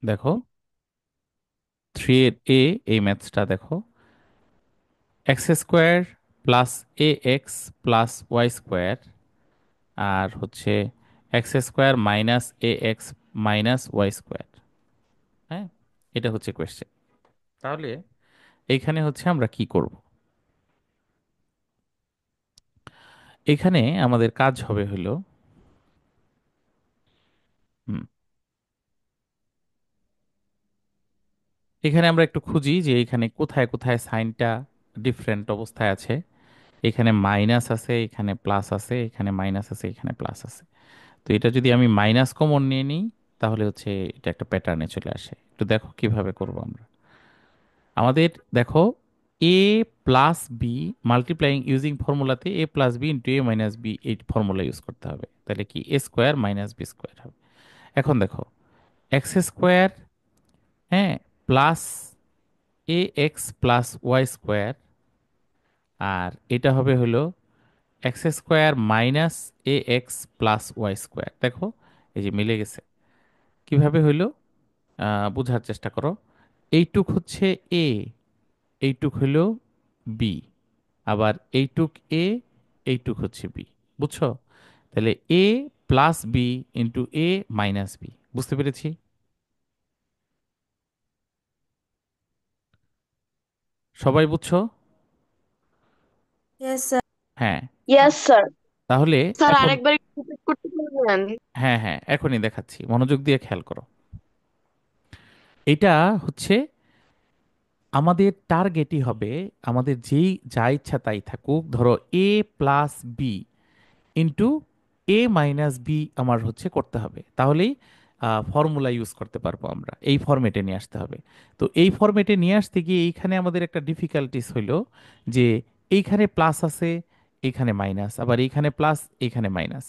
দেখো, 3 এর এ, এই ম্যাথসটা দেখো, এক্স স্কোয়ার প্লাস এ এক্স প্লাস ওয়াই স্কোয়ার, আর হচ্ছে x square minus A x minus Y square. হ্যাঁ, এটা হচ্ছে কোয়েশ্চেন। তাহলে এইখানে হচ্ছে আমরা কি করব? এখানে আমাদের কাজ হবে হলো, হুম, এখানে আমরা একটু খুঁজি যে এখানে কোথায় কোথায় সাইনটা ডিফারেন্ট অবস্থায় আছে। এখানে মাইনাস আছে, এখানে প্লাস আছে, এখানে মাইনাস আছে, এখানে প্লাস আছে। তো এটা যদি আমি মাইনাস কমন নিয়ে নিই, তাহলে হচ্ছে এটা একটা প্যাটার্নে চলে আসে। একটু দেখো কিভাবে করব আমরা। আমাদের দেখো, এ plus B multiplying using ফর্মুলাতে A plus B into A minus B, এই ফর্মুলা ইউজ করতে হবে। তাহলে কি এ স্কোয়ার মাইনাস বি স্কোয়ার হবে। এখন দেখো, এক্স স্কোয়ার, হ্যাঁ, প্লাস এ এক্স প্লাস ওয়াই স্কোয়ার, আর এটা হবে হলো x square minus A X plus Y square. দেখো, এই যে মিলে গেছে। কিভাবে হইলো বোঝার চেষ্টা করো। এইটুক হচ্ছে এ, এইটুক হইলো বি, আবার এইটুক এ, এইটুক হচ্ছে বি। বুঝছো? তাহলে A plus B into A minus B. বুঝতে পেরেছি? সবাই বুঝছো? Yes sir. হ্যাঁ। Yes sir. তাহলে স্যার এখন, আরেকবার একটু রিপিট করতে পারবেন? হ্যাঁ হ্যাঁ, এখনই দেখাচ্ছি, মনোযোগ দিয়ে খেয়াল করো। এটা হচ্ছে আমাদের টার্গেটই হবে, আমাদের যেই যা ইচ্ছা তাই থাকুক, ধরো এ plus B into A minus B আমার হচ্ছে করতে হবে। তাহলেই ফর্মুলা ইউজ করতে পারবো আমরা, এই ফরম্যাটে নিয়ে আসতে হবে। তো এই ফরম্যাটে নিয়ে আসতে গিয়ে এইখানে আমাদের একটা ডিফিকাল্টিস হইল যে এইখানে প্লাস আছে, এইখানে মাইনাস, আবার এইখানে প্লাস, এইখানে মাইনাস।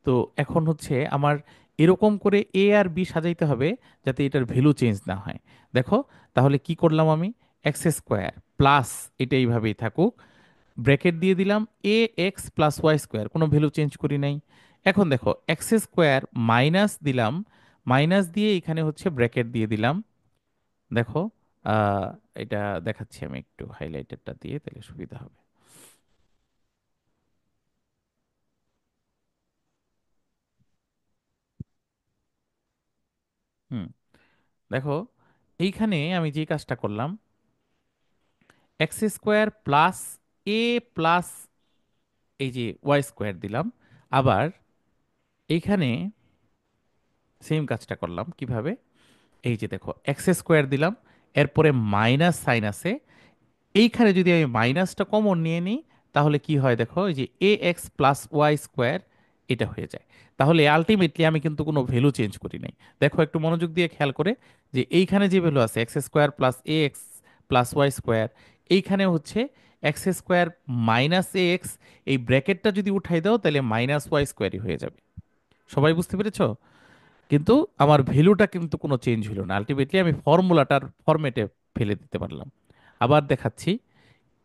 তো এখন হচ্ছে আমার এরকম করে এ আর বি সাজাইতে হবে যাতে এটার ভ্যালু চেঞ্জ না হয়। দেখো, তাহলে কি করলাম আমি, এক্স স্কোয়ার প্লাস, এটা এইভাবেই থাকুক, ব্র্যাকেট দিয়ে দিলাম এ এক্স প্লাস ওয়াই স্কোয়ার, কোনো ভ্যালু চেঞ্জ করি নাই। এখন দেখো, এক্স স্কোয়ার মাইনাস দিলাম, মাইনাস দিয়ে এখানে হচ্ছে ব্র্যাকেট দিয়ে দিলাম। দেখো, আহ, এটা দেখাচ্ছি আমি একটু হাইলাইটারটা দিয়ে, তাহলে সুবিধা হবে। হুম, দেখো, এইখানে আমি যে কাজটা করলাম, x square plus A plus এই যে ওয়াই স্কোয়ার দিলাম, আবার এইখানে সেম কাজটা করলাম। কিভাবে? এই যে দেখো, এক্স স্কোয়ার দিলাম, এরপরে মাইনাস সাইন আছে, এইখানে যদি আমি মাইনাসটা কমন নিয়ে নিই, তাহলে কি হয় দেখো, এই যে এ এক্স প্লাস ওয়াই স্কোয়ার, এটা হয়ে যায়। তাহলে আলটিমেটলি আমি কিন্তু কোনো ভ্যালু চেঞ্জ করি নাই। দেখো একটু মনোযোগ দিয়ে খেয়াল করে, যে এইখানে যে ভ্যালু আছে এক্স স্কোয়ার প্লাস এ এক্স প্লাস ওয়াই স্কোয়ার, এইখানে হচ্ছে x square minus A x, এই ব্র্যাকেটটা যদি উঠাই দাও তাহলে মাইনাস ওয়াই স্কোয়ারই হয়ে যাবে। সবাই বুঝতে পেরেছো? কিন্তু আমার ভ্যালুটা কিন্তু কোনো চেঞ্জ হলো না, আলটিমেটলি আমি ফর্মুলাটার ফরম্যাটে ফেলে দিতে পারলাম। আবার দেখাচ্ছি,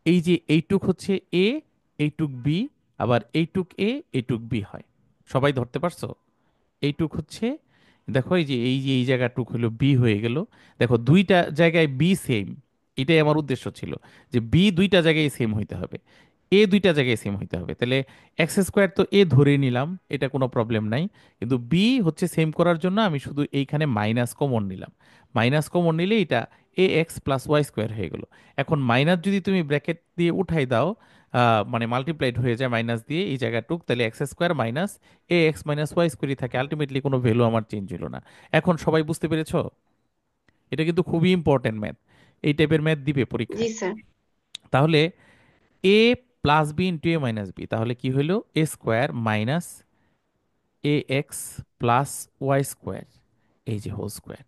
এই যে এইটুক হচ্ছে এ, এইটুক বি, আবার এইটুক এ, এইটুক বি হয়। সবাই ধরতে পারছো? এইটুক হচ্ছে, দেখো এই যে এই জায়গাটুক হলো বি হয়ে গেল। দেখো দুইটা জায়গায় বি সেম, এটাই আমার উদ্দেশ্য ছিল, যে বি দুইটা জায়গায় সেম হইতে হবে, এ দুইটা জায়গায় সেম হইতে হবে। তাহলে এক্স স্কোয়ার তো এ ধরে নিলাম, এটা কোনো প্রবলেম নাই। কিন্তু বি হচ্ছে সেম করার জন্য আমি শুধু এইখানে মাইনাস কমন নিলাম। মাইনাস কমন নিলে এটা এ এক্স প্লাস ওয়াই স্কোয়ার হয়ে গেল। এখন মাইনাস যদি তুমি ব্র্যাকেট দিয়ে উঠাই দাও, মানে মাল্টিপ্লাইড হয়ে যায় মাইনাস দিয়ে এই জায়গাটুক, তাহলে x square minus A x minus Y স্কোয়ারই থাকে, আলটিমেটলি কোনো ভ্যালু আমার চেঞ্জ হলো না। এখন সবাই বুঝতে পেরেছো? এটা কিন্তু খুবই ইম্পর্টেন্ট ম্যাথ, এই টাইপের ম্যাথ দিবে জি পরীক্ষায়। স্যার। তাহলে A plus B into A minus B, তাহলে কি হলো, A square minus A X plus Y square, এই যে হোল স্কোয়ার,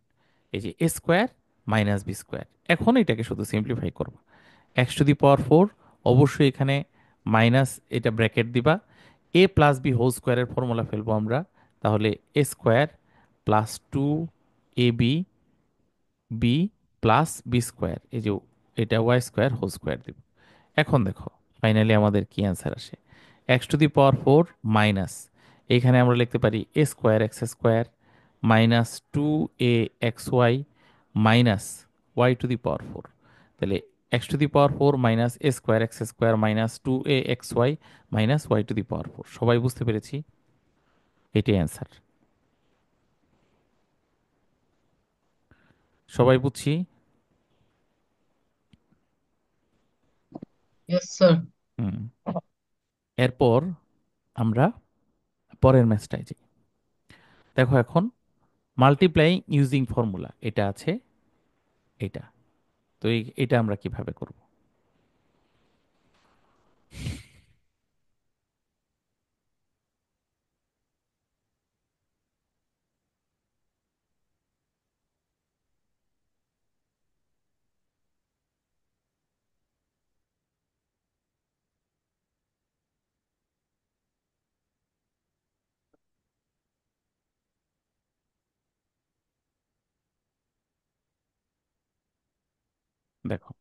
এই যে A square minus B square. এখন এটাকে শুধু সিম্পলিফাই করবো, X to the power four, অবশ্যই এখানে মাইনাস, এটা ব্র্যাকেট দিবা, এ প্লাস বি হোল স্কোয়ারের ফর্মুলা ফেলবো আমরা। তাহলে A square plus two A B, B plus B square, এই যে এটা ওয়াই স্কোয়ার হোল স্কোয়ার দিব। এখন দেখো, ফাইনালি আমাদের কি অ্যান্সার আসে, X to the power four minus, এখানে আমরা লিখতে পারি A square X square minus two A X Y minus Y to the power four. তাহলে X to the power four minus A square X square minus two A X Y minus Y to the power four. সবাই বুঝতে পেরেছি? এটাই answer. সবাই বুঝছি? Yes, sir. হুম। এরপর আমরা পরের ম্যাচটায় যাই। দেখো এখন মাল্টিপ্লাইং ইউজিং ফর্মুলা এটা আছে, এটা। তো এটা আমরা কিভাবে করব? দেখো,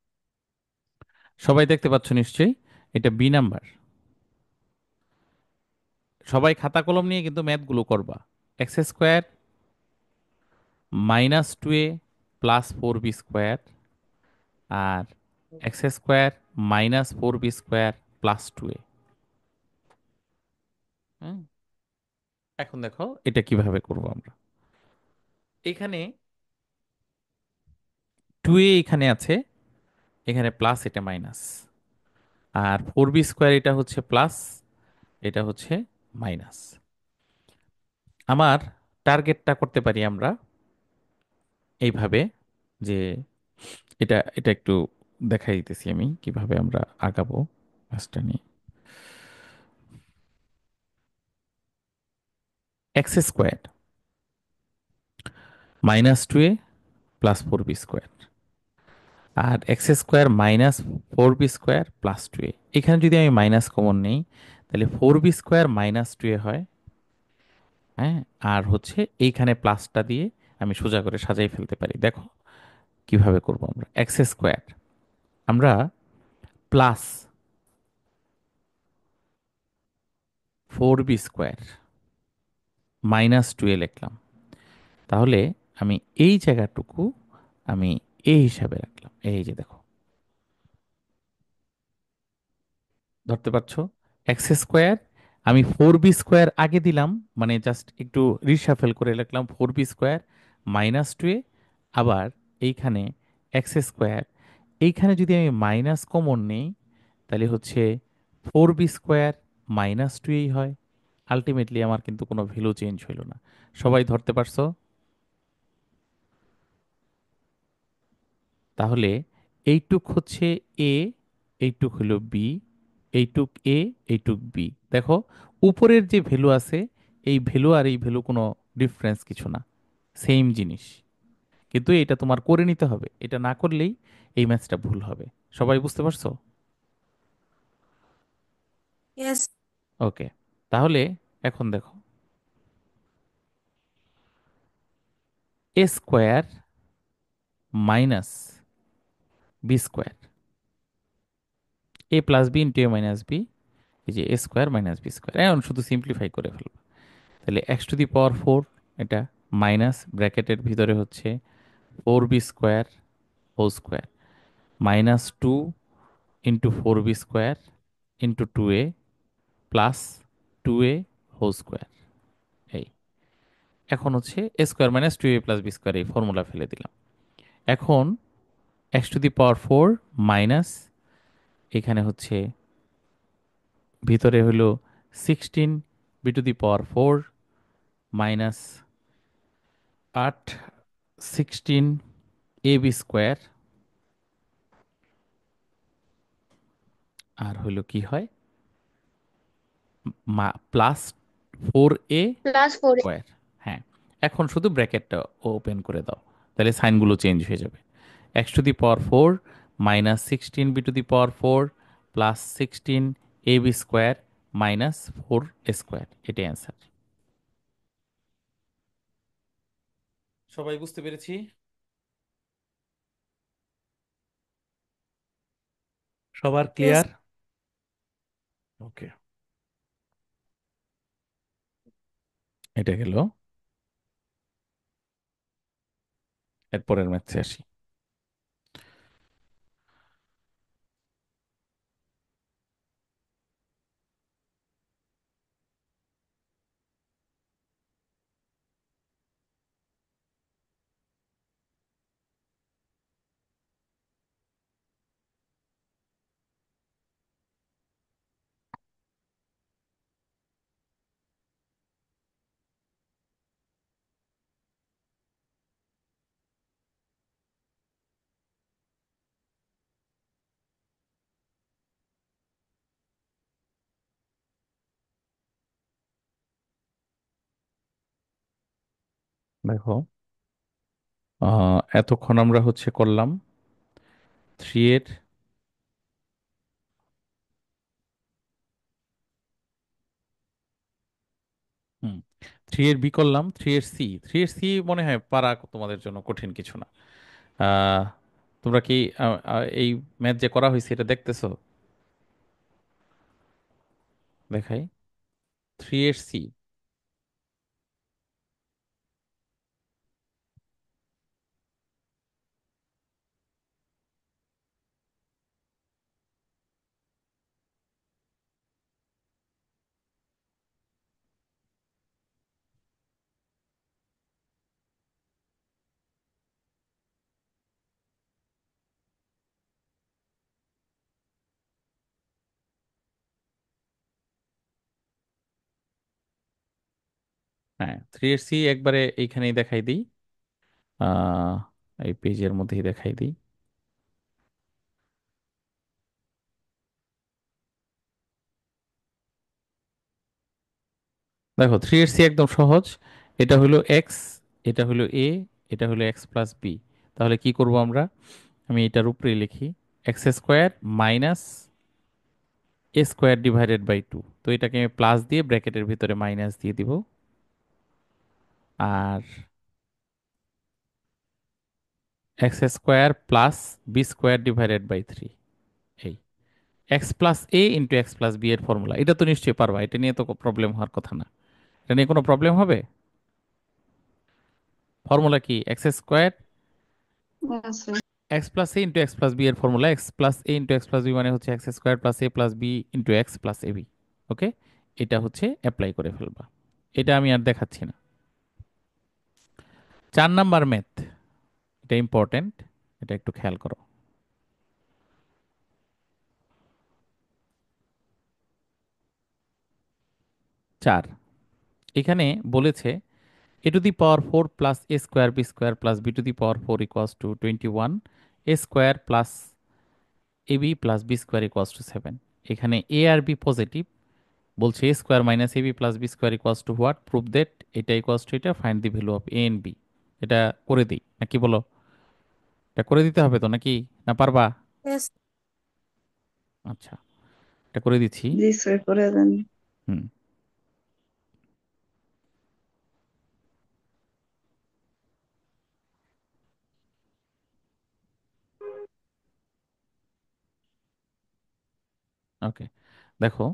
সবাই দেখতে পাচ্ছ নিশ্চয়ই? এটা বি নাম্বার। সবাই খাতা কলম নিয়ে কিন্তু ম্যাথগুলো করবা। X square minus two A plus four B square আর X square minus four B square plus two A. এখন দেখো এটা কিভাবে করব আমরা। এখানে টু এ এখানে আছে, এখানে প্লাস, এটা মাইনাস। আর ফোর বি স্কোয়ার এটা হচ্ছে প্লাস, এটা হচ্ছে মাইনাস। আমার টার্গেটটা করতে পারি আমরা এইভাবে, যে এটা এটা একটু দেখাই দিতেছি আমি কিভাবে আমরা আগাবো কাজটা নিয়ে। X square minus two A plus four B square আর X square minus four B square plus two A. এখানে যদি আমি মাইনাস কমন নেই তাহলে four B square minus two A হয়। হ্যাঁ, আর হচ্ছে এইখানে প্লাসটা দিয়ে আমি সোজা করে সাজাই ফেলতে পারি। দেখো কিভাবে করব আমরা। এক্স স্কোয়ার আমরা plus four B square minus two A লিখলাম। তাহলে আমি এই জায়গাটুকু আমি এ হিসাবে রাখলাম। এই যে দেখো, ধরতে পারছো? এক্স স্কোয়ার আমি ফোর বি স্কোয়ার আগে দিলাম, মানে জাস্ট একটু রিসাফেল করে লিখলাম four B square minus two A. আবার এইখানে এক্স স্কোয়ার, এইখানে যদি আমি মাইনাস কমন নেই তাহলে হচ্ছে four B square minus two এই হয়। আলটিমেটলি আমার কিন্তু কোনো ভ্যালু চেঞ্জ হইল না। সবাই ধরতে পারছো? তাহলে এইটুক হচ্ছে এ, এইটুক হলো বি, এইটুক এ, এইটুক বি। দেখো উপরের যে ভ্যালু আছে, এই ভ্যালু আর এই ভ্যালু কোনো ডিফারেন্স কিছু না, সেম জিনিস। কিন্তু এটা তোমার করে নিতে হবে, এটা না করলেই এই ম্যাথটা ভুল হবে। সবাই বুঝতে পারছো? Yes. ওকে, তাহলে এখন দেখো, A square minus B square, A plus B into A minus B, এই যে A square minus B square. এখন শুধু সিম্পলিফাই করে ফেলবো। তাহলে X to the power four, এটা মাইনাস ব্র্যাকেটের ভিতরে হচ্ছে four B square whole square minus two into four B square into two A plus two A whole square. এই এখন হচ্ছে A square minus two A plus B square, এই formula ফেলে দিলাম। এখন X to the power four minus, এখানে হচ্ছে ভিতরে হলো sixteen B to the power four minus আট সিক্সটিন এ বি স্কোয়ার, আর হলো কি হয় plus four A Plus 4. Square. হ্যাঁ, এখন শুধু ব্র্যাকেটটা ওপেন করে দাও, তাহলে সাইনগুলো চেঞ্জ হয়ে যাবে। X to the power four minus sixteen B to the power four plus sixteen A B square minus four square, এটাই অ্যান্সার। সবাই বুঝতে পেরেছি? সবার Yes. ক্লিয়ার? ওকে, এটা গেল। এরপরের ম্যাথে আসি। দেখো, এতক্ষণ আমরা হচ্ছে করলাম থ্রি এর, হুম, থ্রি এর বি করলাম, থ্রি এর সি। থ্রি এর সি মনে হয় পারা তোমাদের জন্য কঠিন কিছু না। আহ, তোমরা কি এই ম্যাথ যে করা হয়েছে এটা দেখতেছো? দেখাই, থ্রি এর সি। হ্যাঁ, থ্রি এর সি একবারে এইখানেই দেখাই দিই। আহ, এই পেজের মধ্যেই দেখাই দিই। দেখো, থ্রি এর সি একদম সহজ। এটা হলো এক্স, এটা হলো এ, এটা হলো এক্স প্লাস বি। তাহলে কি করব আমরা? আমি এটার উপরে লিখি X square minus A square divided by two. তো এটাকে আমি প্লাস দিয়ে ব্র্যাকেটের ভিতরে মাইনাস দিয়ে দিব। আর X square plus B square divided by three. এই X plus A into X plus B এর ফর্মুলা, এটা তো নিশ্চয়ই পারবা, এটা নিয়ে তো প্রবলেম হওয়ার কথা না। এটা নিয়ে কোনো প্রবলেম হবে? ফর্মুলা কি? এক্স স্কোয়ার আছে। X plus A into X plus B এর formula, X plus A into X plus B মানে হচ্ছে x square plus A plus B into X plus A B. Okay, এটা হচ্ছে apply করে ফেলবা। এটা আমি আর দেখাচ্ছি না। 4 নাম্বার ম্যাথ, এটা ইম্পর্টেন্ট, এটা একটু খেয়াল করো। 4, এখানে বলেছে A to the power four plus A square B square plus B to the power four equals to 21, A square plus A B plus B square equals to 7। এখানে A আর B positive, বলছে A square minus A B plus B square equals to what, prove that এটা equals to এটা, find the value of A and B. এটা করে দিই নাকি বলো? এটা করে দিতে হবে তো নাকি, না পারবা? Yes. আচ্ছা, এটা করে দিচ্ছি। জি স্যার, করে দেন। হুম, ওকে। দেখো,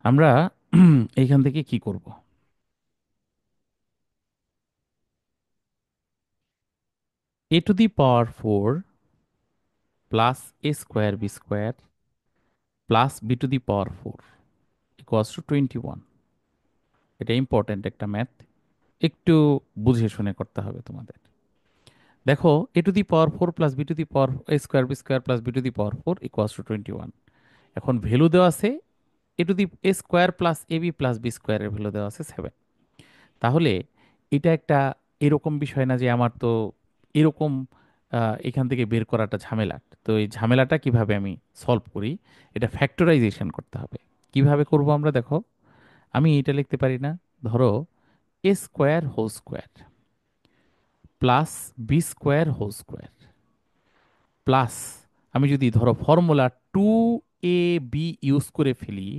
আমরা এইখান থেকে কি করব? A to the power four plus A square B square plus B to the power four equals to 21। এটা ইম্পর্ট্যান্ট একটা ম্যাথ, একটু বুঝে শুনে করতে হবে তোমাদের। দেখো, A to the power four plus B to the power A square B square plus B to the power four equals to 21। এখন ভ্যালু দেওয়া আছে A to the A square plus A B plus B স্কোয়ারের value দেওয়া আছে 7। তাহলে এটা একটা এরকম বিষয় না যে আমার তো এরকম এখান থেকে বের করাটা ঝামেলা। তো এই ঝামেলাটা কিভাবে আমি সলভ করি? এটা ফ্যাক্টরাইজেশন করতে হবে। কিভাবে করব আমরা? দেখো, আমি এটা লিখতে পারি না, ধরো A square whole square plus B square whole square plus, আমি যদি ধরো ফর্মুলা টু এ বি ইউজ করে ফেলি,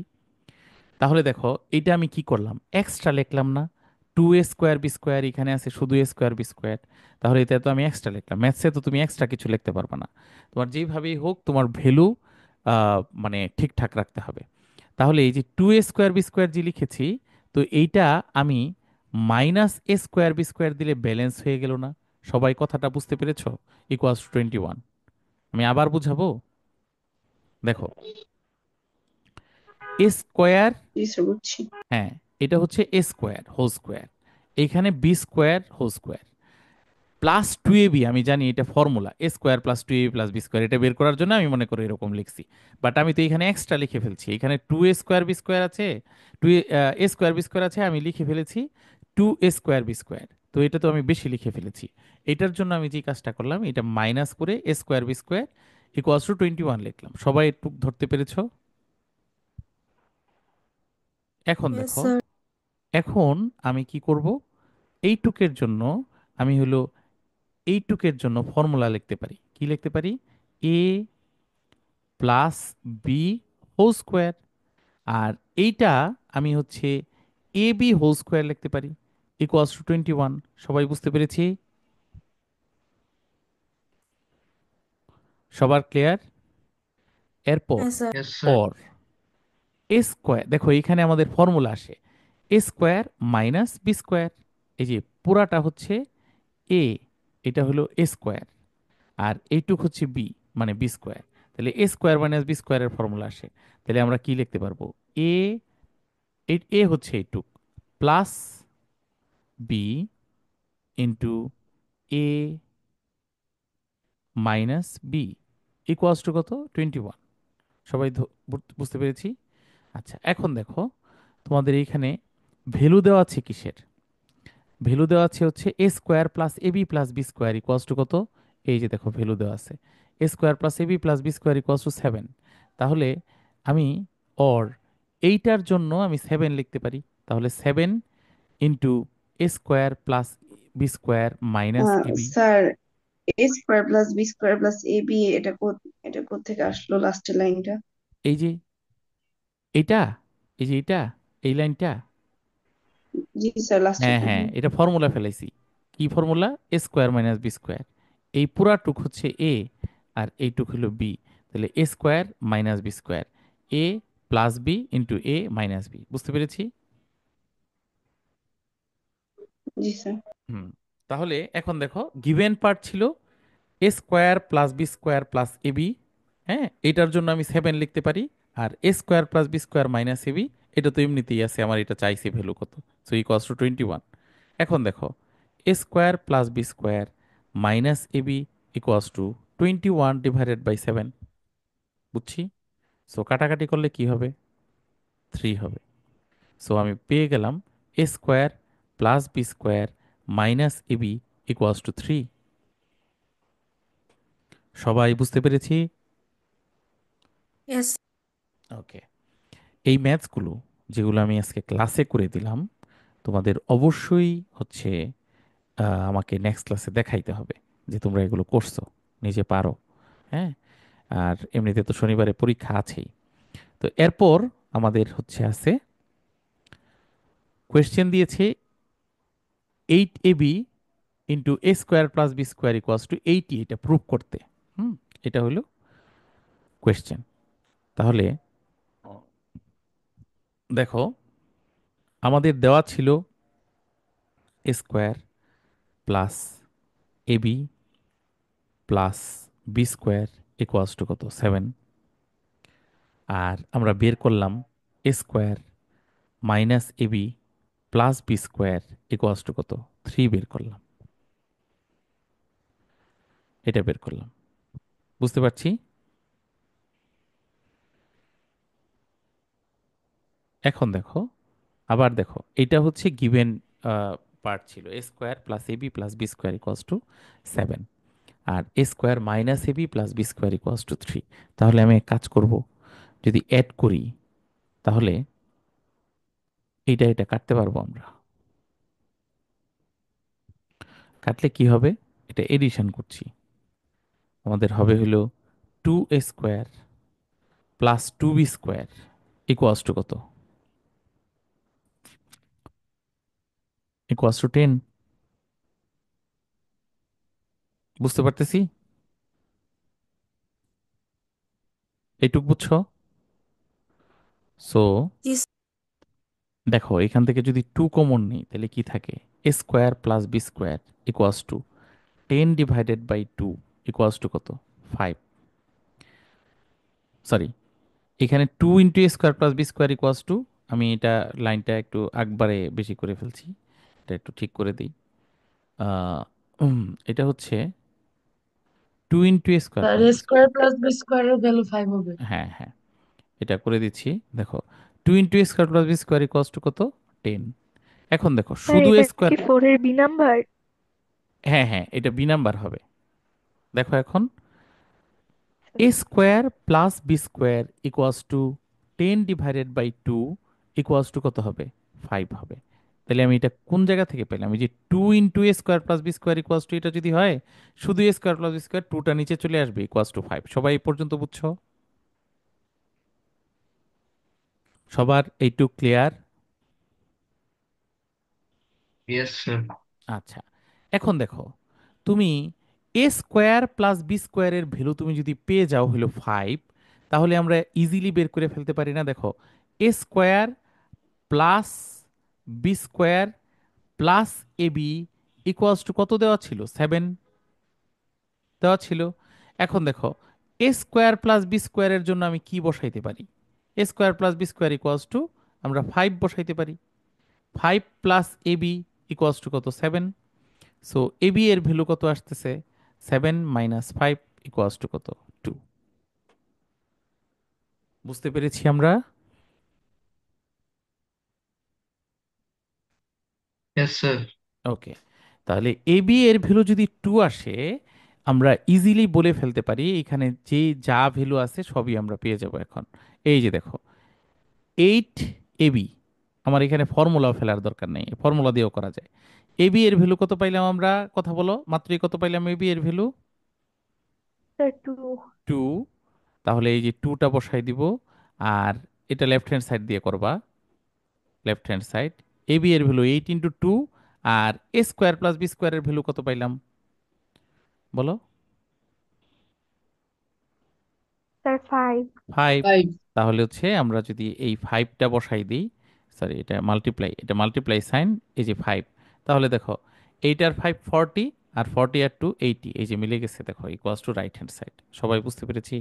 তাহলে দেখো এটা আমি কি করলাম, এক্সট্রা লিখলাম না? টু এ স্কোয়ার বি স্কোয়ার এখানে আছে শুধু এ স্কোয়ার বি স্কোয়ার, তাহলে এটা তো আমি এক্সট্রা লিখলাম। ম্যাথসে তো তুমি এক্সট্রা কিছু লিখতে পারবে না। তোমার যেইভাবেই হোক তোমার ভ্যালু মানে ঠিকঠাক রাখতে হবে। তাহলে এই যে টু এ স্কোয়ার বি স্কোয়ার যে লিখেছি, তো এইটা আমি minus A square B square দিলে ব্যালেন্স হয়ে গেল না? সবাই কথাটা বুঝতে পেরেছো? Equals to 21। আমি আবার বুঝাবো। দেখো, এ স্কোয়ার, জি স্যার, বুঝছি। হ্যাঁ, এটা হচ্ছে এ স্কোয়ার হোল স্কোয়ার, এইখানে B square whole square plus two এ বি। আমি জানি এটা formula, A square plus two A B plus B square, এটা বের করার জন্য আমি মনে করি এরকম লিখছি। বাট আমি তো এখানে এক্সট্রা লিখে ফেলছি, এখানে টু এ স্কোয়ার বি স্কোয়ার আছে, টু এ স্কোয়ার বি স্কোয়ার আছে, আমি লিখে ফেলেছি টু এ স্কোয়ার বি স্কোয়ার। তো এটা তো আমি বেশি লিখে ফেলেছি। এটার জন্য আমি যে কাজটা করলাম, এটা মাইনাস করে A square B square equals to 21 লিখলাম। সবাই একটু ধরতে পেরেছো? এখন Yes, দেখো, sir. এখন আমি কি করব, এইটুকের জন্য আমি হলো এইটুকের জন্য ফর্মুলা লিখতে পারি। কি লিখতে পারি? এ প্লাস বি হোল স্কোয়ার। আর এইটা আমি হচ্ছে এ বি হোল স্কোয়ার লিখতে পারি ইকুয়ালস টু 21। সবাই বুঝতে পেরেছি? সবার ক্লিয়ার? এরপর Yes, sir. Or a square, দেখো এইখানে আমাদের ফর্মুলা আসে এ স্কোয়ার মাইনাস বি স্কোয়ার। এই যে পুরাটা হচ্ছে এ, এটা হলো এ স্কোয়ার, আর এইটুক হচ্ছে বি, মানে বি স্কোয়ার। তাহলে এ স্কোয়ার মাইনাস বি স্কোয়ারের ফর্মুলা আসে। তাহলে আমরা কি লিখতে পারবো? এ, এ হচ্ছে এইটুক plus B into A minus B equals to কত? 21। সবাই বুঝতে পেরেছি? আচ্ছা, এখন দেখো, তোমাদের এইখানে ভ্যালু দেওয়া আছে কিসের? ভ্যালু দেওয়া আছে হচ্ছে A square plus A B plus B square equals to কত? এই যে দেখো ভ্যালু দেওয়া আছে A square plus A B plus B square equals to 7। তাহলে আমি অর এইটার জন্য আমি 7 লিখতে পারি। তাহলে 7 into A square plus B square minus A B. Sir, A square plus B square plus A B, এটা কোত্থেকে আসলো লাস্টের লাইনটা? এই যে এইটা, এই যে এইটা, এই লাইনটা। জি স্যার, হ্যাঁ লাস্টেরটা, হ্যাঁ, হ্যাঁ। এটা ফর্মুলা ফেলাইছি। কি formula? A square minus B square. এই পুরাটুক হচ্ছে এ, আর এইটুক হলো বি। তাহলে A square minus B square, A plus B into A minus B. বুঝতে পেরেছি? জি স্যার। হুম। তাহলে এখন দেখো, গিভেন পার্ট ছিল A square plus B square plus A B. হ্যাঁ, এটার জন্য আমি 7 লিখতে পারি। আর A square plus B square minus A B, এটা তো এমনিতেই আছে, আমার এটা চাইছে ভ্যালু কত, সো ইকুয়ালস টু 21। এখন দেখো, A square plus B square minus A B equals to 21 divided by 7। বুঝছি? সো কাটাকাটি করলে কি হবে? 3 হবে। সো আমি পেয়ে গেলাম A square plus B square minus A B equals to 3। সবাই বুঝতে পেরেছি? Yes. ওকে। এই ম্যাথসগুলো যেগুলো আমি আজকে ক্লাসে করে দিলাম, তোমাদের অবশ্যই হচ্ছে আমাকে নেক্সট ক্লাসে দেখাইতে হবে যে তোমরা এগুলো করছো, নিজে পারো। হ্যাঁ, আর এমনিতে তো শনিবারে পরীক্ষা আছেই। তো এরপর আমাদের হচ্ছে আছে কোয়েশ্চেন দিয়েছে 8ab into A square plus B square equals to 80, এটা প্রুভ করতে। হুম, এটা হলো কোয়েশ্চেন। তাহলে দেখো, আমাদের দেওয়া ছিল A square plus A B plus B square equals to কত? 7। আর আমরা বের করলাম A square minus A B plus B square equals to কত? 3 বের করলাম। এটা বের করলাম। বুঝতে পারছি? এখন দেখো, আবার দেখো, এটা হচ্ছে গিভেন পার্ট ছিল A square plus A B plus B square equals to 7, আর A square minus A B plus B square equals to 3। তাহলে আমি এক কাজ করব, যদি অ্যাড করি তাহলে এটা কাটতে পারবো আমরা। কাটলে কি হবে? এটা এডিশন করছি, আমাদের হবে হলো 2a square plus 2b square equals to কত? Equals to 10। বুঝতে পারতেছি? এইটুক বুঝছো? So Yes. দেখো এখান থেকে যদি টু কমন নিই তাহলে কি থাকে, A square plus B square equals to 10 divided by 2 equals to কত, 5। সরি, এখানে 2 × a² + b² = আমি এটা লাইনটা একটু একবারে বেশি করে ফেলছি, এটা একটু ঠিক করে দিই। আহ, এটা হচ্ছে 2 × a² sir + A b square square plus B স্কোয়ারের ভ্যালু 5 হবে। হ্যাঁ হ্যাঁ, এটা করে দিচ্ছি। দেখো 2 × a² + b² = কত, 10। এখন দেখো স্যার শুধু এ এটা স্কোয়ার, কি 4-এর বি নাম্বার? হ্যাঁ হ্যাঁ এটা বি নাম্বার হবে। দেখো এখন a² + b² = 10 divided by 2 equals to কত হবে, 5 হবে। তাহলে আমি এটা কোন জায়গা থেকে পেলাম, এই যে 2 × a² + b² এটা যদি হয়, শুধু a² + b² 2টা নিচে চলে আসবে ইকুয়ালস টু 5। সবাই এই পর্যন্ত বুঝছো? সবার এইটুক ক্লিয়ার? Yes, sir. আচ্ছা, এখন দেখো তুমি a² + b² ভ্যালু তুমি যদি পেয়ে যাও হলো 5, তাহলে আমরা ইজিলি বের করে ফেলতে পারি না। দেখো a² plus b² plus ab equals to কত দেওয়া ছিল, 7 দেওয়া ছিল। এখন দেখো a² + b² জন্য আমি কি বসাইতে পারি, a² + b² ইকুয়ালস টু আমরা 5 বসাইতে পারি। 5 প্লাস ab ইকুয়ালস টু কত, 7। সো ab এর ভ্যালু কত আসতেছে, 7 - 5 ইকুয়ালস টু কত, 2। বুঝতে পেরেছি আমরা? Yes, sir. ওকে, তাহলে ab এর ভ্যালু যদি 2 আসে, আমরা ইজিলি বলে ফেলতে পারি এখানে যে যা ভ্যালু আছে সবই আমরা পেয়ে যাব এখন। এই যে দেখো 8 ab, আমার এখানে ফর্মুলা ফেলার দরকার নেই, ফর্মুলা দিয়েও করা যায়। ab এর ভ্যালু কত পাইলাম আমরা, কথা বলো, মাত্রই কত পাইলাম ab এর ভ্যালু, স্যার 2। 2। তাহলে এই যে 2টা বসাই দিব, আর এটা লেফট হ্যান্ড সাইড দিয়ে করবা, লেফট হ্যান্ড সাইড। ab এর ভ্যালু 8 × 2, আর a² + b² এর ভ্যালু কত পাইলাম বলো, স্যার 5। 5। 5। তাহলে হচ্ছে আমরা যদি এই 5টা বসাই দিই, সরি এটা মাল্টিপ্লাই, এটা মাল্টিপ্লাই সাইন, এই যে 5, তাহলে দেখো 8 আর 5 40, আর 40 আর 2 80, এই যে মিলে গেছে দেখো equals to right hand side. সবাই বুঝতে পেরেছি?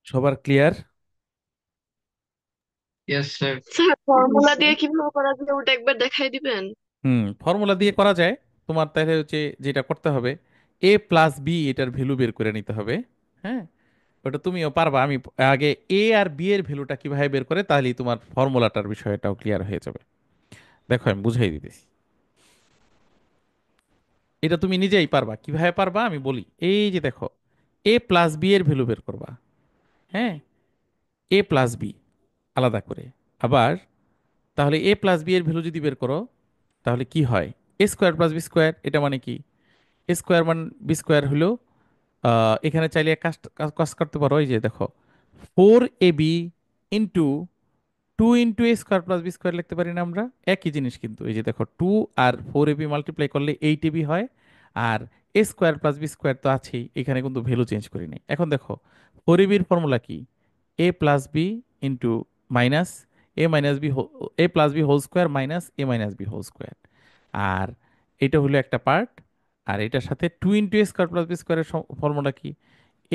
সবার clear? Yes, sir. Sir Yes, formula sir. দিয়ে কিভাবে করা যায় ওটা একবার দেখাই দিবেন? ফর্মুলা দিয়ে করা যায়। তোমার তাহলে হচ্ছে যেটা করতে হবে, a+b এটার ভ্যালু বের করে নিতে হবে। হ্যাঁ, ওটা তুমিও পারবা। আমি আগে এ আর বি এর ভ্যালুটা কিভাবে বের করে, তাহলেই তোমার ফর্মুলাটার বিষয়টাও ক্লিয়ার হয়ে যাবে। দেখো আমি বুঝাই দিতেছি, এটা তুমি নিজেই পারবা। কিভাবে পারবা আমি বলি, এই যে দেখো a+b এর ভ্যালু বের করবা। হ্যাঁ, a+b আলাদা করে। আবার তাহলে a+b এর ভ্যালু যদি বের করো, তাহলে কি হয়, a² + b² এটা মানে কি, a² মান b² হলো, এখানে চাইলে এক কাজ কাজ কাজ করতে পারো, এই যে দেখো 4ab ইন্টু 2 × a² + b² লিখতে পারি না আমরা, একই জিনিস কিন্তু। এই যে দেখো 2 আর 4ab মাল্টিপ্লাই করলে 8ab হয়, আর a² + b² তো আছেই, এখানে কিন্তু ভ্যালু চেঞ্জ করি নাই। এখন দেখো 4ab এর ফর্মুলা কি, a+b into minus a+b whole square minus a−b whole square. আর এটা হলো একটা পার্ট। আর এটার সাথে 2 × a² + b² এর ফর্মুলা কি,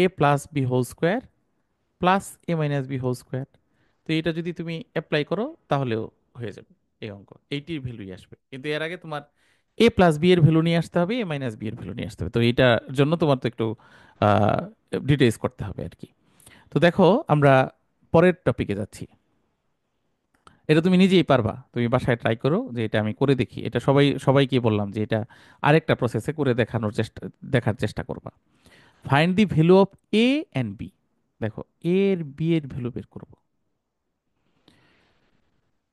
a+b whole square plus a−b whole square. তো এটা যদি তুমি অ্যাপ্লাই করো তাহলেও হয়ে যাবে এই অঙ্ক, এইটির ভ্যালুই আসবে। কিন্তু এর আগে তোমার a+b এর ভ্যালু নিয়ে আসতে হবে, a−b এর ভ্যালু নিয়ে আসতে হবে। তো এইটার জন্য তোমার তো একটু ডিটেইলস করতে হবে আর কি। তো দেখো আমরা পরের টপিকে যাচ্ছি। এটা তুমি নিজেই পারবা, তুমি বাসায় ট্রাই করো, যে এটা আমি করে দেখি। এটা সবাইকে বললাম যে এটা আরেকটা প্রসেসে করে দেখার চেষ্টা করবা। Find the value of A and B. দেখো এ এর বি এর ভ্যালু বের করব।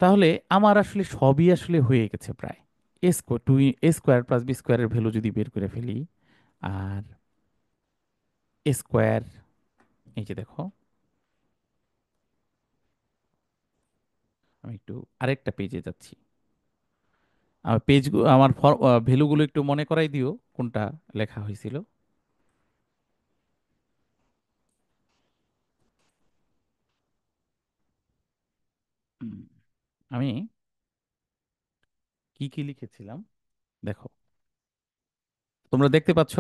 তাহলে আমার আসলে সবই আসলে হয়ে গেছে প্রায়। a² + b² এর ভ্যালু যদি বের করে ফেলি, আর a², এই যে দেখো আমি একটু আরেকটা পেজে যাচ্ছি, আমার পেজ, আমার ভ্যালুগুলো একটু মনে করাই দিও কোনটা লেখা হয়েছিল। উম, আমি কি কি লিখেছিলাম দেখো, তোমরা দেখতে পাচ্ছ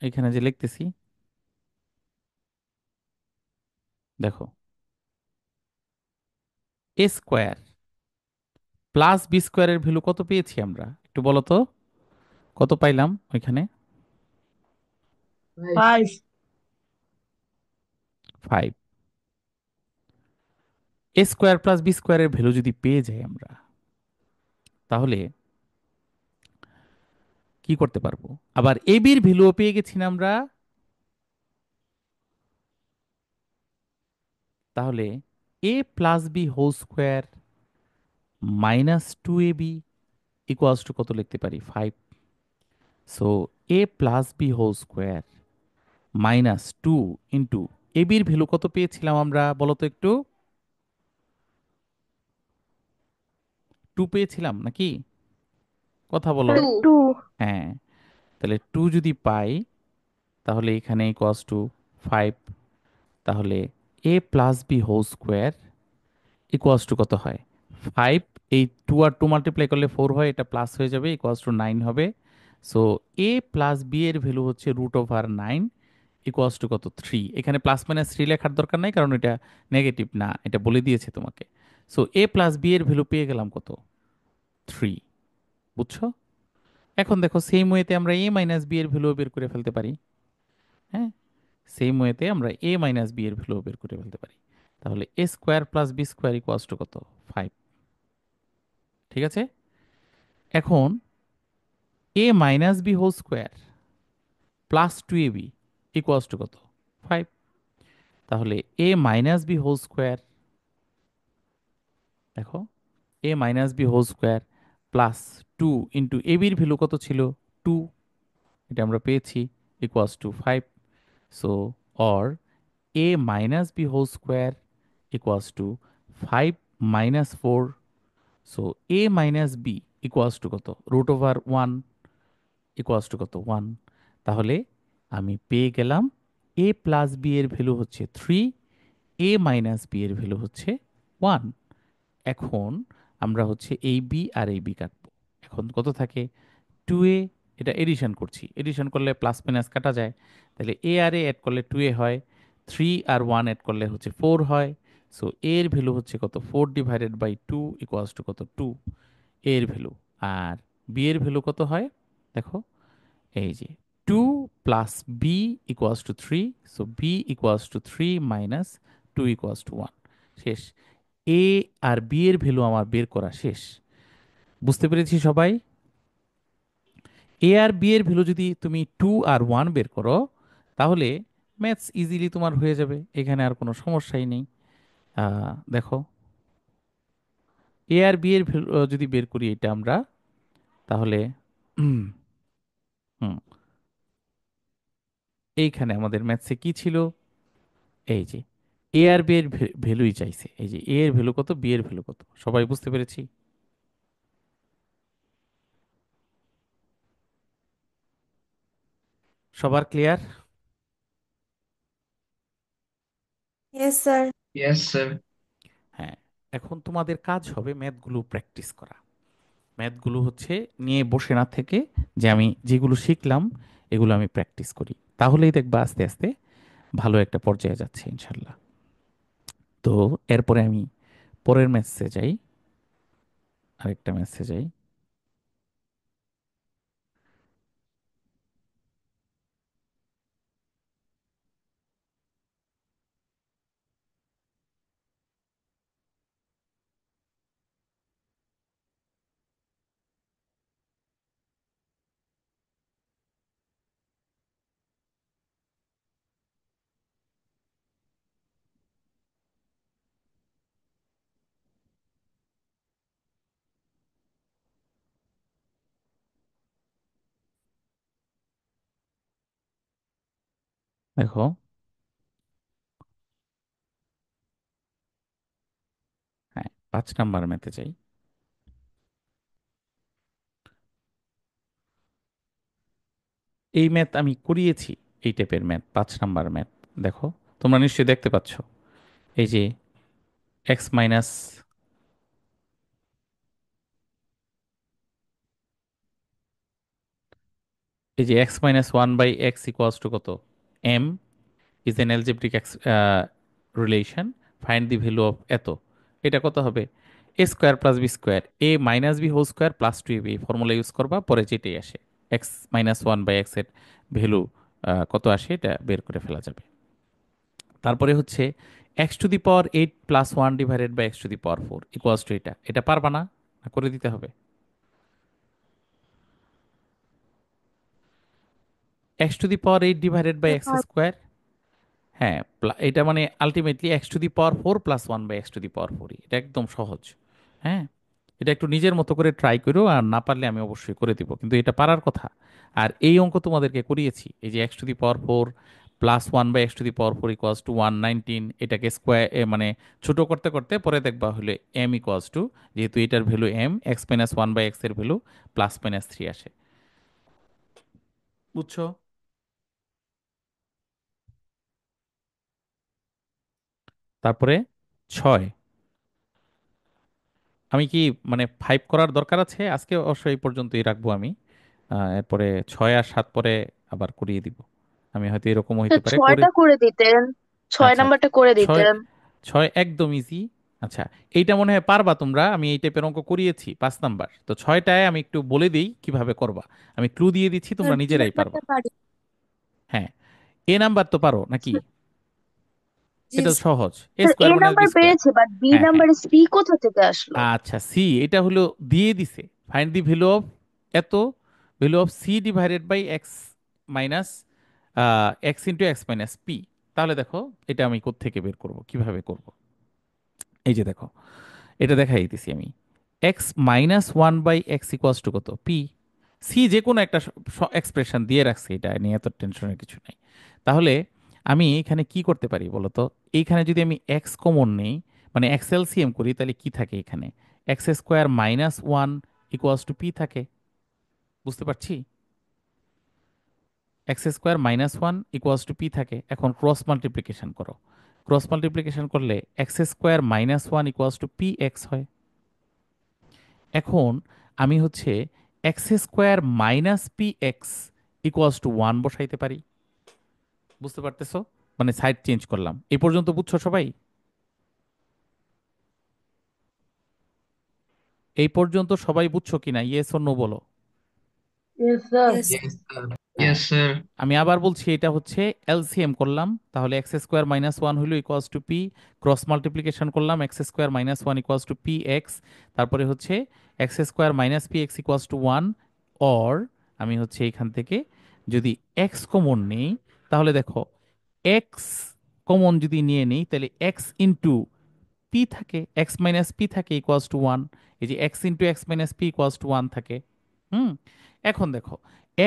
এখানে যে লিখতেছি, দেখো এ স্কোয়ার প্লাস বি স্কোয়ারের ভ্যালু কত পেয়েছি আমরা, একটু বলো তো কত পাইলাম ওইখানে? 5. 5। এ স্কোয়ার প্লাস বি স্কোয়ারের ভ্যালু যদি পেয়ে যাই আমরা, তাহলে কি করতে পারবো? আবার এ বির ভ্যালুও পেয়ে গেছি না আমরা, তাহলে A plus B whole square minus two A B equals to কত লিখতে পারি? 5। So A plus B whole square minus two into A বির ভ্যালু কত পেয়েছিলাম আমরা, বলো তো একটু? 2 পেয়েছিলাম নাকি? কথা বলো। Sir two. 2। হ্যাঁ, তাহলে 2 যদি পাই, তাহলে এখানে ইকুয়ালস টু 5। তাহলে A plus B whole square equals to কত হয়? 5। এই 2 আর 2 মাল্টিপ্লাই করলে 4 হয়, এটা প্লাস হয়ে যাবে, ইকুয়ালস টু 9 হবে। সো এ প্লাস বি এর ভ্যালু হচ্ছে √9 ইকুয়ালস টু কত? 3। এখানে প্লাস মাইনাস 3 লেখার দরকার নাই, কারণ এটা নেগেটিভ না, এটা বলে দিয়েছে তোমাকে। সো এ প্লাস বি এর ভ্যালু পেয়ে গেলাম কত? 3। বুঝছো? এখন দেখো সেম ওয়েতে আমরা এ মাইনাস বি এর ভ্যালু বের করে ফেলতে পারি। হ্যাঁ, সেম ওয়েতে আমরা এ মাইনাস বি এর ভ্যালু বের করে ফেলতে পারি। তাহলে A square plus B square equals to কত? 5। ঠিক আছে। এখন A minus B whole square plus two A B equals to কত? 5। তাহলে A minus B whole square, দেখো A minus B whole square plus two into A বির value কত ছিল? 2, এটা আমরা পেয়েছি, equals to 5। So or A minus B whole square equals to 5 minus 4। So A minus B equals to কত? √1 equals to কত? 1। তাহলে আমি পেয়ে গেলাম এ প্লাস বি এর ভ্যালু হচ্ছে 3, এ মাইনাস বি এর ভ্যালু হচ্ছে 1। এখন আমরা হচ্ছে এই বি আর এই বি কাটবো। এখন কত থাকে? 2a, এটা এডিশন করছি, এডিশন করলে প্লাস মাইনাস কাটা যায়, তাহলে এ আর এ অ্যাড করলে 2a হয়, 3 আর 1 অ্যাড করলে হচ্ছে 4 হয়। সো এর ভ্যালু হচ্ছে কত? 4/2 ইকুয়ালস টু কত? 2 এর ভ্যালু। আর বি এর ভ্যালু কত হয় দেখো, এই যে 2 plus B equals to 3। So B equals to 3 minus 2 equals to 1। শেষ। এ আর বি এর ভ্যালু আমার বের করা শেষ। বুঝতে পেরেছি সবাই? এ আর বি এর ভ্যালু যদি তুমি 2 আর 1 বের করো, তাহলে ম্যাথস ইজিলি তোমার হয়ে যাবে, এখানে আর কোনো সমস্যাই নেই। দেখো এ আর বি এর ভ্যালু যদি বের করি এটা আমরা, তাহলে হুম, হুম, এইখানে আমাদের ম্যাথসে কি ছিল? এই যে এ আর বি এর ভ্যালুই চাইছে, এই যে এ এর ভ্যালু কত, বি এর ভ্যালু কত, সবাই বুঝতে পেরেছি? সবার clear? Yes sir. Yes, sir. হ্যাঁ, এখন তোমাদের কাজ হবে ম্যাথগুলো প্র্যাকটিস করা। ম্যাথগুলো হচ্ছে নিয়ে বসে না থেকে, যে আমি যেগুলো শিখলাম এগুলো আমি প্র্যাকটিস করি, তাহলেই দেখবা আস্তে আস্তে ভালো একটা পর্যায়ে যাচ্ছে ইনশাল্লাহ। তো এরপরে আমি পরের ম্যাথসে যাই, আরেকটা ম্যাথসে যাই। দেখো, হ্যাঁ 5 নাম্বার ম্যাথে যাই। এই ম্যাথ আমি করিয়েছি, এই টাইপের ম্যাথ, 5 নাম্বার ম্যাথ। দেখো, তোমরা নিশ্চয়ই দেখতে পাচ্ছ, এই যে এক্স মাইনাস এই যে x minus one by x equals to কত, M is an algebraic relation, find the value of এত, এটা কত হবে, a square plus B square a minus B whole square plus two A b formula use করবা, পরে যেটাই আসে x minus one by x এর ভ্যালু কত আসে এটা বের করে ফেলা যাবে। তারপরে হচ্ছে x to the power eight plus one divided by X to the power four equals to এটা, এটা পারবা না, না করে দিতে হবে। X to the power eight divided by X square, হ্যাঁ এটা মানে ultimately X to the power four plus one by X to the power four, এটা একদম সহজ। হ্যাঁ, এটা একটু নিজের মতো করে ট্রাই করো, আর না পারলে আমি অবশ্যই করে দিব, কিন্তু এটা পারার কথা। আর এই অঙ্ক তোমাদেরকে করিয়েছি, এই যে X to the power four plus one by X to the power four equals to 119, এটাকে স্কোয়ার মানে ছোট করতে করতে পরে দেখবা হলে এম ইকুয়ালস টু, যেহেতু এটার value M, X minus one by x এর ভ্যালু প্লাস মাইনাস থ্রি আসে। বুঝছো? তারপরে ছয়, আমি কি মানে ফাইভ করার দরকার আছে আজকে, অবশ্য এই পর্যন্তই রাখবো আমি। এরপরে ছয় আর সাত পরে আবার করিয়ে দিব, আমি হয়তো এরকমও হইতে পারে করে। ছয়টা করে দিতেন, ছয় আচ্ছা, নাম্বারটা করে ছয়, দিতেন। ছয় একদম ইজি। আচ্ছা, এইটা মনে হয় পারবা তোমরা, আমি এই টাইপের অঙ্ক করিয়েছি 5 নাম্বার, তো ছয়টায় আমি একটু বলে দিই কিভাবে করবা, আমি ক্লু দিয়ে দিচ্ছি, তোমরা নিজেরাই পারবা। হ্যাঁ, এ নাম্বার তো পারো নাকি, এটা তো সহজ, এ স্যার এ square minus b number square. পেয়েছে, বাট বি হ্যাঁ হ্যাঁ, নাম্বারে সি কোথা থেকে আসলো? আচ্ছা সি, এটা হলো দিয়ে দিছে, ফাইন্ড দি ভ্যালু অফ এত, value of C divided by X minus X into X minus P. তাহলে দেখো এটা আমি কোত্থেকে বের করব, কিভাবে করব, এই যে দেখো এটা দেখাই দিতেছি আমি, X minus one by x equals to কত, পি। সি যে কোনো একটা এক্সপ্রেশন দিয়ে রাখছি, এটা নিয়ে এত টেনশনের কিছু নাই। তাহলে আমি এখানে কি করতে পারি বলো তো, এইখানে যদি আমি এক্স কমন নেই, মানে এক্স এলসিএম করি, তাহলে কি থাকে এখানে, x square minus one equals to P থাকে, বুঝতে পারছি, x square minus one equals to P থাকে। এখন ক্রস মাল্টিপ্লিকেশন করো, ক্রস মাল্টিপ্লিকেশন করলে x square minus one equals to p x হয়। এখন আমি হচ্ছে x square minus p x equals to one বসাইতে পারি, বুঝতে পারতেছো, মানে সাইড চেঞ্জ করলাম। এই পর্যন্ত বুঝছো সবাই? এই পর্যন্ত সবাই বুঝছো কিনা, ইয়েস অর নো বলো। Yes, sir. Yes, sir. হ্যাঁ, Yes, sir. আমি আবার বলছি, এটা হচ্ছে এলসিএম করলাম, তাহলে এক্স স্কোয়ার মাইনাস ওয়ান হইল equals to p, cross multiplication করলাম, x square minus one equals to p x, তারপরে হচ্ছে x square minus p x equals to one. Or আমি হচ্ছে এখান থেকে যদি এক্স কমন নেই, তাহলে দেখো এক্স কমন যদি নিয়ে নেই, তাহলে এক্স ইন্টু পি থাকে, এক্স মাইনাস পি থাকে ইকুয়ালস টু ওয়ান, এই যে x into X minus P equals to one থাকে। হুম, এখন দেখো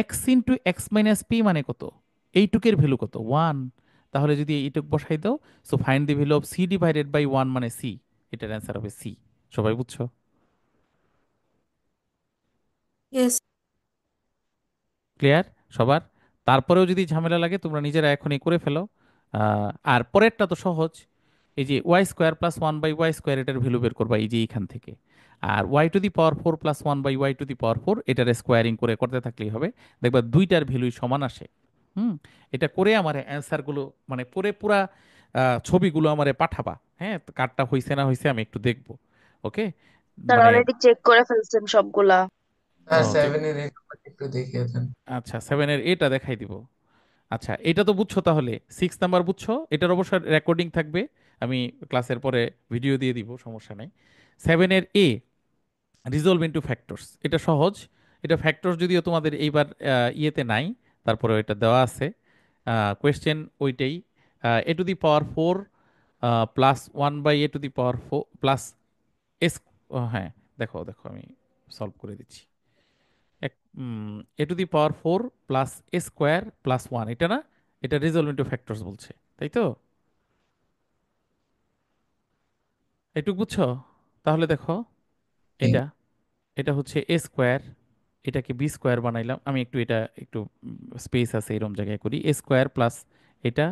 x into X minus P মানে কত, এইটুকের ভ্যালু কত, ওয়ান। তাহলে যদি এইটুক বসাই দাও, so find the value of C divided by one মানে সি, এটার অ্যান্সার হবে সি। সবাই বুঝছো? Yes. ক্লিয়ার সবার? তারপরেও যদি ঝামেলা লাগে তোমরা নিজেরা এখনই করে ফেলো। আর পরেরটা তো সহজ, এই যে y square plus one by y square, এটার ভ্যালু বের করবা এই যে এইখান থেকে। আর y to the power four plus one by y to the power four, এটার স্কোয়ারিং করে করতে থাকলেই হবে, দেখবা দুইটার ভ্যালুই সমান আসে। হুম, এটা করে আমার অ্যান্সারগুলো মানে পরে পুরা ছবিগুলো আমারে পাঠাবা, হ্যাঁ, তো কারটা হইছে না হইছে আমি একটু দেখবো। ওকে, স্যার মানে অলরেডি চেক করে ফেলছেন সবগুলা। স্যার ওকে, 7 এর এই নাম্বারটা একটু দেখিয়ে দেন। আচ্ছা সেভেনের এটা দেখাই দিব। আচ্ছা, এটা তো বুঝছো, তাহলে 6 নাম্বার বুঝছো, এটার অবশ্য রেকর্ডিং থাকবে, আমি ক্লাসের পরে ভিডিও দিয়ে দিব, সমস্যা নেই। সেভেনের এ, রিজলভ ইন্টু ফ্যাক্টরস, এটা সহজ, এটা ফ্যাক্টরস যদিও তোমাদের এইবার ইয়েতে নাই, তারপরে এটা দেওয়া আছে কোয়েশ্চেন ওইটাই, a to the power four plus one by a to the power four plus yes, হ্যাঁ দেখো দেখো আমি সলভ করে দিচ্ছি, এক a to the power four plus A square plus one, এটা না, এটা রিজলভ ইন্টু ফ্যাক্টরস বলছে, তাই তো? এটুক বুঝছো? তাহলে দেখো জি। এটা, এটা হচ্ছে এ স্কোয়ার, এটাকে বি স্কোয়ার বানাইলাম, আমি একটু এটা একটু স্পেস আছে এরকম জায়গায় করি, এ স্কোয়ার প্লাস এটা।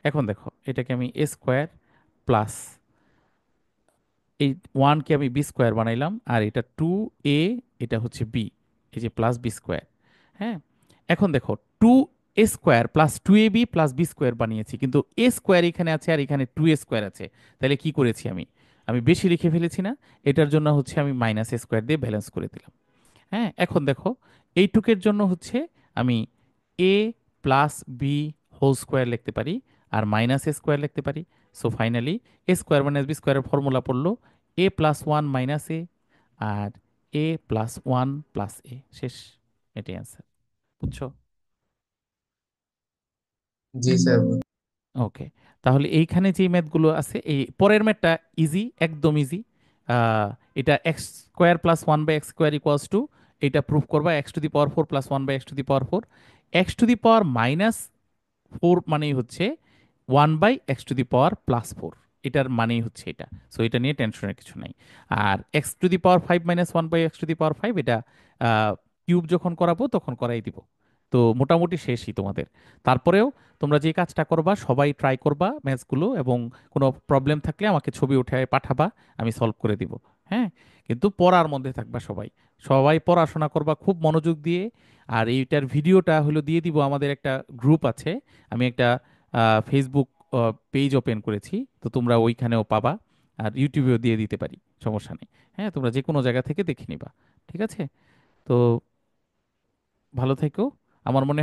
এখন দেখো এটাকে আমি এ স্কোয়ার প্লাস এই ওয়ানকে আমি বি স্কোয়ার বানাইলাম, আর এটা টু এ, এটা হচ্ছে বি, এই যে প্লাস বি স্কোয়ার। হ্যাঁ, এখন দেখো, 2a² plus 2ab plus b² বানিয়েছি, কিন্তু a² এখানে আছে আর এখানে 2a² আছে। তাহলে কি করেছি আমি? আমি বেশি লিখে ফেলেছি না? এটার জন্য হচ্ছে আমি -a² দিয়ে ব্যালেন্স করে দিলাম। হ্যাঁ, এখন দেখো, এইটুকের জন্য হচ্ছে আমি a plus B whole square লিখতে পারি আর -a² লিখতে পারি। So finally a² - b² formula পড়লো a+1 - a R a+1 + a। শেষ। এটাই অ্যান্সার। বুঝছো? জি স্যার। ওকে, তাহলে এইখানে যে ম্যাথগুলো আছে, এই পরের ম্যাথটা ইজি, একদম ইজি। এটা x² + 1/x² = এটা প্রুফ করবা x⁴ + 1/x⁴। x⁻⁻⁴ মানেই হচ্ছে 1/x⁴ + 4, এটার মানেই হচ্ছে এটা। সো এটা নিয়ে টেনশনের কিছু নাই। আর x⁵ - 1/x⁵, এটা কিউব যখন করাবো তখন করাই দিব। তো মোটামুটি শেষই তোমাদের। তারপরেও তোমরা যে কাজটা করবা, সবাই ট্রাই করবা ম্যাথসগুলো, এবং কোনো প্রবলেম থাকলে আমাকে ছবি উঠে পাঠাবা, আমি সলভ করে দিব। হ্যাঁ, কিন্তু পড়ার মধ্যে থাকবা সবাই। সবাই পড়াশোনা করবা খুব মনোযোগ দিয়ে। আর এইটার ভিডিওটা হলো দিয়ে দিব, আমাদের একটা গ্রুপ আছে, আমি একটা ফেসবুক পেজ ওপেন করেছি, তো তোমরা ওইখানেও পাবা। আর ইউটিউবেও দিয়ে দিতে পারি, সমস্যা নেই। হ্যাঁ, তোমরা যে কোনো জায়গা থেকে দেখে নিবা। ঠিক আছে? তো ভালো থেকো। আমার মনে হয়